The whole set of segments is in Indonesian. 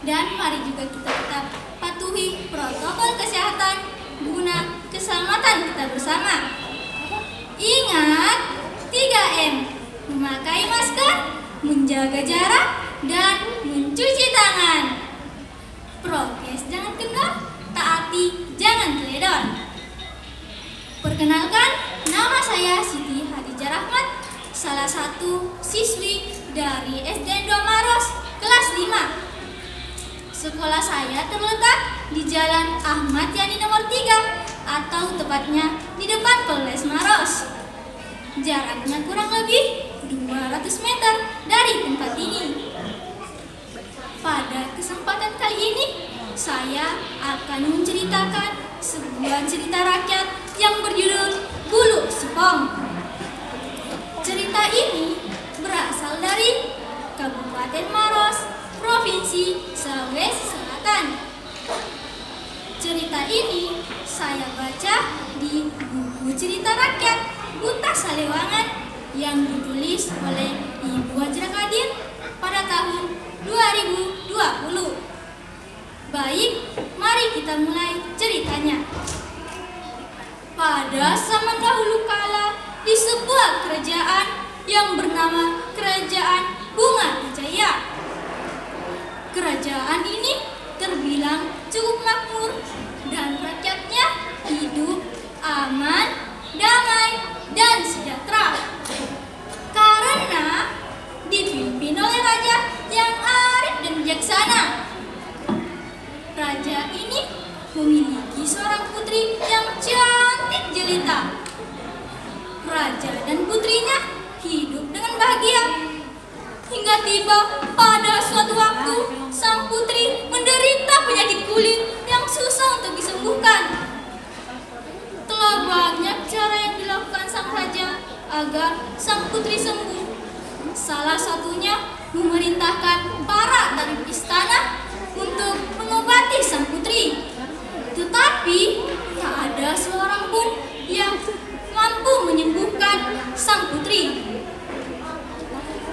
Dan mari juga kita tetap patuhi protokol kesehatan guna keselamatan kita bersama. Ingat 3M, memakai masker, menjaga jarak, dan mencuci tangan. Prokes jangan kendor, taati jangan teledor. Perkenalkan, nama saya Siti Hadijah Rahmat, salah satu siswi dari SD 2 Maros, kelas 5. Sekolah saya terletak di Jalan Ahmad Yani nomor 3, atau tepatnya di depan Polres Maros. Jaraknya kurang lebih 200 meter dari tempat ini. Pada kesempatan kali ini, saya akan menceritakan sebuah cerita rakyat yang berjudul Bulu Sipong. Cerita ini berasal dari Kabupaten Maros, Provinsi Sulawesi Selatan. Cerita ini saya baca di buku cerita rakyat Buta Salewangan yang ditulis oleh Ibu Hajrah Kadir pada tahun 2020. Baik, mari kita mulai ceritanya. Pada zaman dahulu kala, di sebuah kerajaan yang bernama Kerajaan Bunga Wijaya. Kerajaan ini terbilang cukup makmur dan rakyatnya hidup aman, damai, dan sejahtera. Karena dipimpin oleh raja yang arif dan bijaksana. Raja ini memiliki seorang putri yang cantik jelita. Raja dan putrinya hidup dengan bahagia. Hingga tiba pada suatu waktu, sang putri menderita penyakit kulit yang susah untuk disembuhkan. Telah banyak cara yang dilakukan sang raja agar sang putri sembuh. Salah satunya memerintahkan para tabib istana untuk mengobati sang putri. Tetapi tak ada seorang pun yang mampu menyembuhkan sang putri.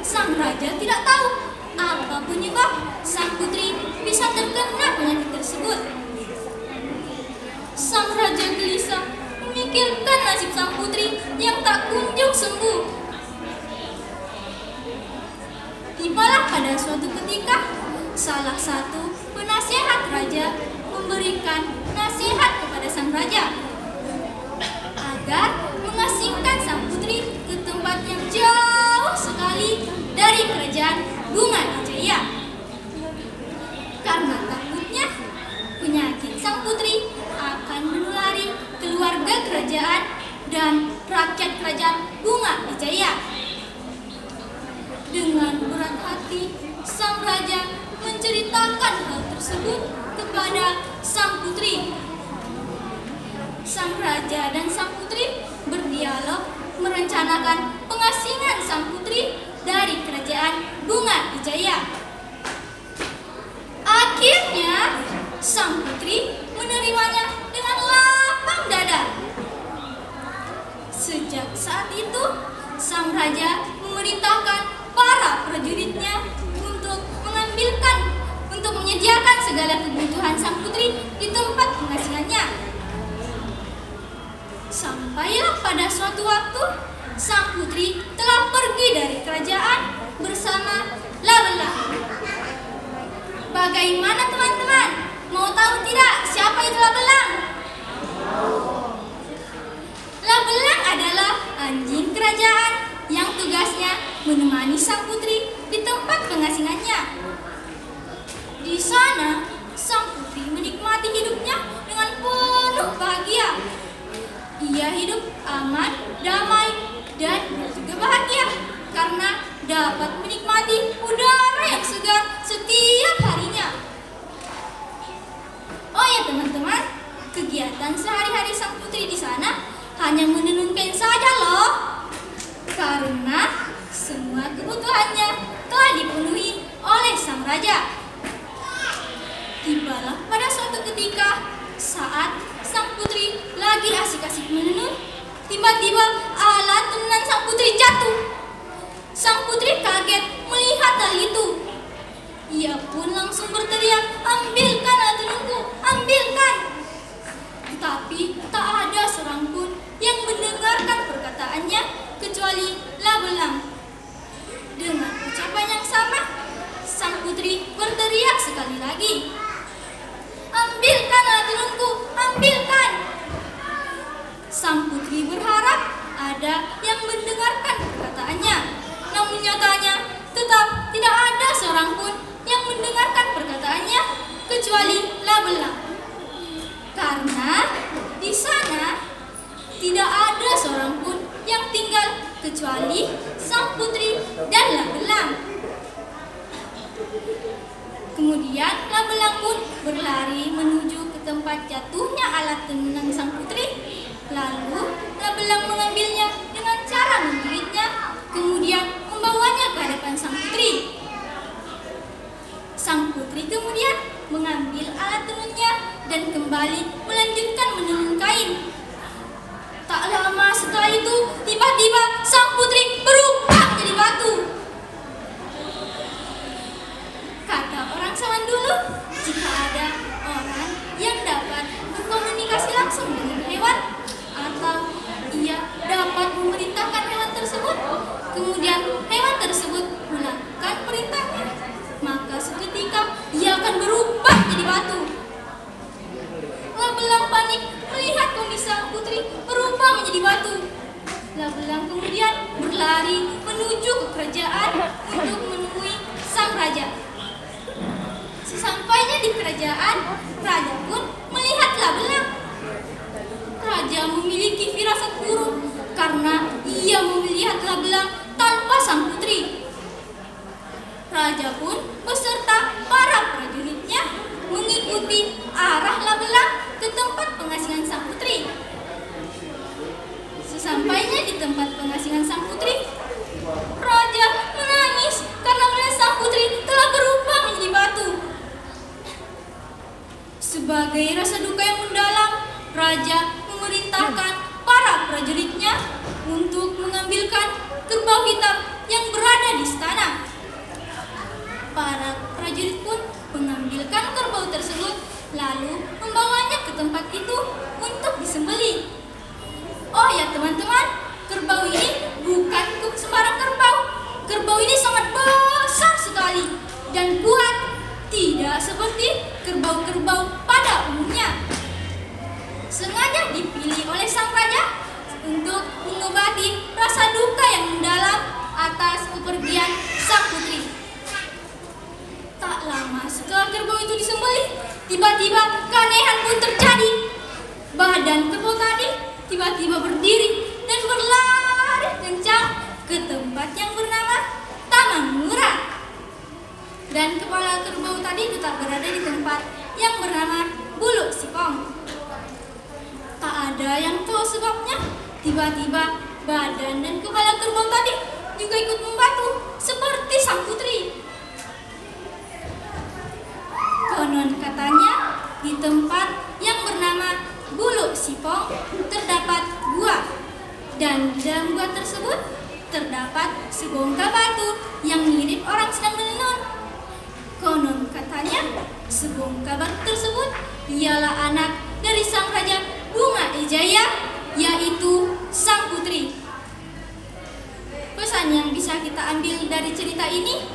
Sang raja tidak tahu apa penyebab sang putri bisa terkena penyakit tersebut. Sang raja gelisah memikirkan nasib sang putri yang tak kunjung sembuh. Tibalah pada suatu ketika, salah satu penasehat raja memberikan nasihat kepada sang raja agar mengasingkan sang putri ke tempat yang jauh sekali dari Kerajaan Bunga Wijaya. Karena takutnya penyakit sang putri akan menulari keluarga kerajaan dan rakyat Kerajaan Bunga Wijaya. Dengan berat hati, sang raja menceritakan hal tersebut kepada sang putri. Sang raja dan sang putri berdialog merencanakan pengasingan sang putri dari Kerajaan Bunga Wijaya. Akhirnya, sang putri menerimanya dengan lapang dada. Sejak saat itu, sang raja memerintahkan para prajuritnya untuk menyediakan segala kebutuhan sang putri di tempat pengasingannya. Sampailah pada suatu waktu, sang putri telah pergi dari kerajaan bersama Labelang. Bagaimana teman-teman? Mau tahu tidak siapa itu Labelang? Labelang adalah anjing kerajaan yang tugasnya menemani sang putri di tempat pengasingannya. Di sana, sang putri menikmati hidupnya dengan penuh bahagia. Ia hidup aman, damai, dan juga bahagia karena dapat menikmati udara yang segar setiap harinya. Oh ya teman-teman, kegiatan sehari-hari sang putri di sana hanya menenun kain saja loh. Karena semua kebutuhannya telah dipenuhi oleh sang raja. Tibalah pada suatu ketika saat sang putri lagi asik-asik menenun, tiba-tiba alat tenunan sang putri jatuh. Sang putri kaget melihat hal itu. Ia pun langsung berteriak, "Ambilkan alat tenunku, ambilkan!" Tetapi tak ada seorang pun yang mendengarkan perkataannya kecuali Labelang. Dengan ucapan yang sama, sang putri berteriak sekali lagi, "Ambilkan alat tenunku, ambilkan!" Sang putri berharap ada yang mendengarkan perkataannya, namun nyatanya tetap tidak ada seorang pun yang mendengarkan perkataannya kecuali Labelang. Karena di sana tidak ada seorang pun yang tinggal kecuali sang putri dan Labelang. Kemudian Labelang pun berlari menuju ke tempat jatuhnya alat tenun sang putri. Lalu Labelang mengambilnya dengan cara menjahitnya, kemudian membawanya ke hadapan sang putri. Sang putri kemudian mengambil alat tenunnya dan kembali melanjutkan menenun kain. Tak lama setelah itu, tiba-tiba sang putri berubah menjadi batu. Kata orang zaman dulu, jika ada orang yang dapat berkomunikasi langsung dengan hewan, atau ia dapat memerintahkan hewan tersebut, kemudian hewan tersebut melakukan perintahnya, maka seketika ia akan berubah menjadi batu. Labelang panik melihat kondisi sang putri berubah menjadi batu. Labelang kemudian berlari menuju ke kerajaan untuk menemui sang raja. Sesampainya di kerajaan, raja pun melihat Labelang. Raja memiliki firasat buruk karena ia melihat Labelang tanpa sang putri. Raja pun beserta para prajuritnya mengikuti arah Labelang ke tempat pengasingan sang putri. Sesampainya di tempat pengasingan sang putri, raja menangis karena melihat sang putri telah berubah menjadi batu. Sebagai rasa duka yang mendalam, raja memerintahkan para prajuritnya untuk mengambilkan kerbau hitam yang berada di istana. Para prajurit pun mengambilkan kerbau tersebut, lalu membawanya ke tempat itu untuk disembelih. Oh ya teman-teman, kerbau ini bukan sembarang kerbau. Kerbau ini sangat besar sekali dan kuat, tidak seperti kerbau-kerbau pada umumnya. Sengaja dipilih oleh sang raja untuk mengobati rasa duka yang mendalam atas kepergian sang putri. Tak lama setelah kerbau itu disembelih, tiba-tiba keanehan pun terjadi. Badan kerbau tadi tiba-tiba berdiri dan berlari kencang ke tempat yang bernama Taman Murah. Dan kepala kerbau tadi tetap berada di tempat yang bernama Bulu Sipong. Tak ada yang tahu sebabnya, tiba-tiba badan dan kepala kerbau tadi juga ikut membatu seperti sang putri. Konon katanya di tempat yang bernama Bulu Sipong terdapat gua, dan di dalam gua tersebut terdapat sebongkah batu yang mirip orang sedang menenun. Konon katanya sebongkah batu tersebut ialah anak dari sang raja Bunga Ejaya, yaitu sang putri. Pesan yang bisa kita ambil dari cerita ini,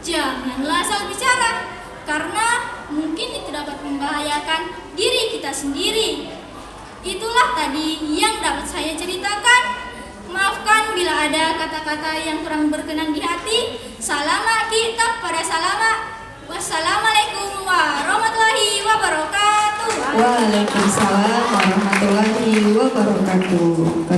janganlah asal bicara, karena mungkin itu dapat membahayakan diri kita sendiri. Itulah tadi yang dapat saya ceritakan. Maafkan bila ada kata-kata yang kurang berkenan di hati. Salama kita pada salama. Wassalamualaikum warahmatullahi wabarakatuh. Waalaikumsalam warahmatullahi wabarakatuh.